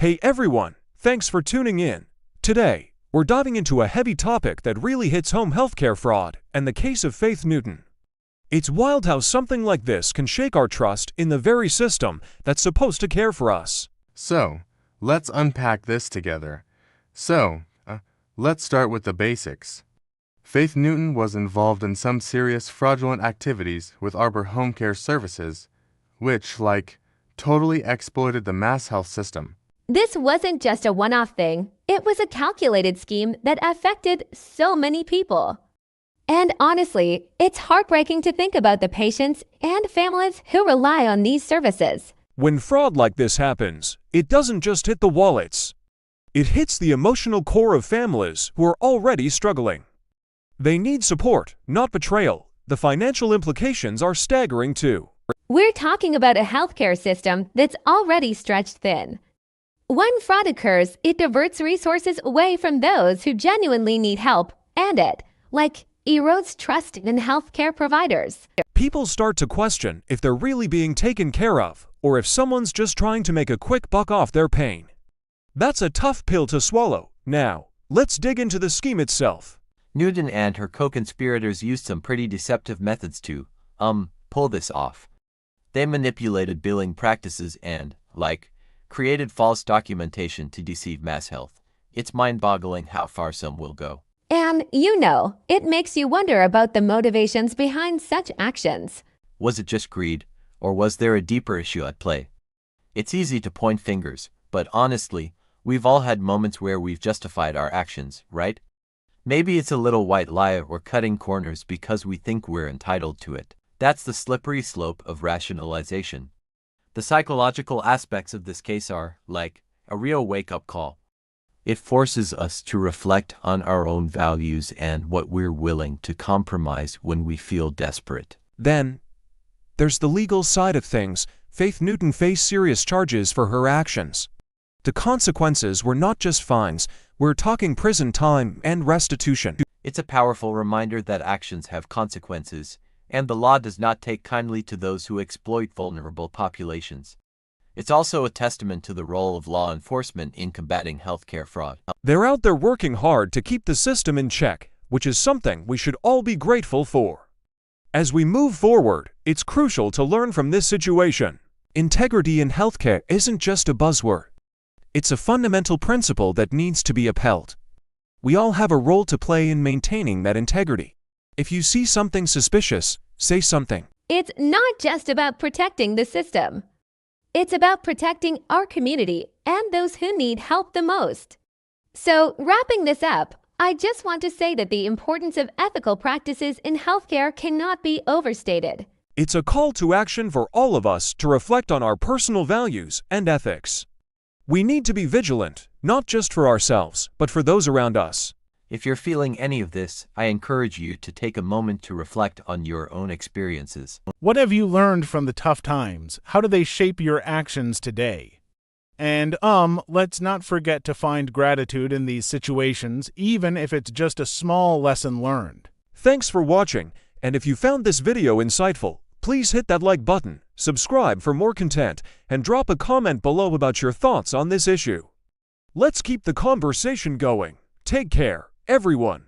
Hey everyone, thanks for tuning in. Today, we're diving into a heavy topic that really hits home: healthcare fraud and the case of Faith Newton. It's wild how something like this can shake our trust in the very system that's supposed to care for us. So, let's unpack this together. Let's start with the basics. Faith Newton was involved in some serious fraudulent activities with Arbor Homecare services, which, totally exploited the MassHealth system. This wasn't just a one-off thing. It was a calculated scheme that affected so many people. And honestly, it's heartbreaking to think about the patients and families who rely on these services. When fraud like this happens, it doesn't just hit the wallets. It hits the emotional core of families who are already struggling. They need support, not betrayal. The financial implications are staggering too. We're talking about a healthcare system that's already stretched thin. When fraud occurs, it diverts resources away from those who genuinely need help, and it, erodes trust in healthcare providers. People start to question if they're really being taken care of, or if someone's just trying to make a quick buck off their pain. That's a tough pill to swallow. Now, let's dig into the scheme itself. Newton and her co-conspirators used some pretty deceptive methods to, pull this off. They manipulated billing practices and, created false documentation to deceive MassHealth. It's mind-boggling how far some will go. And, it makes you wonder about the motivations behind such actions. Was it just greed, or was there a deeper issue at play? It's easy to point fingers, but honestly, we've all had moments where we've justified our actions, right? Maybe it's a little white lie or cutting corners because we think we're entitled to it. That's the slippery slope of rationalization. The psychological aspects of this case are, a real wake-up call. It forces us to reflect on our own values and what we're willing to compromise when we feel desperate. Then, there's the legal side of things. Faith Newton faced serious charges for her actions. The consequences were not just fines. We're talking prison time and restitution. It's a powerful reminder that actions have consequences, and the law does not take kindly to those who exploit vulnerable populations. It's also a testament to the role of law enforcement in combating healthcare fraud. They're out there working hard to keep the system in check, which is something we should all be grateful for. As we move forward, it's crucial to learn from this situation. Integrity in healthcare isn't just a buzzword. It's a fundamental principle that needs to be upheld. We all have a role to play in maintaining that integrity. If you see something suspicious, say something. It's not just about protecting the system. It's about protecting our community and those who need help the most. So, wrapping this up, I just want to say that the importance of ethical practices in healthcare cannot be overstated. It's a call to action for all of us to reflect on our personal values and ethics. We need to be vigilant, not just for ourselves, but for those around us. If you're feeling any of this, I encourage you to take a moment to reflect on your own experiences. What have you learned from the tough times? How do they shape your actions today? And, let's not forget to find gratitude in these situations, even if it's just a small lesson learned. Thanks for watching, and if you found this video insightful, please hit that like button, subscribe for more content, and drop a comment below about your thoughts on this issue. Let's keep the conversation going. Take care, everyone.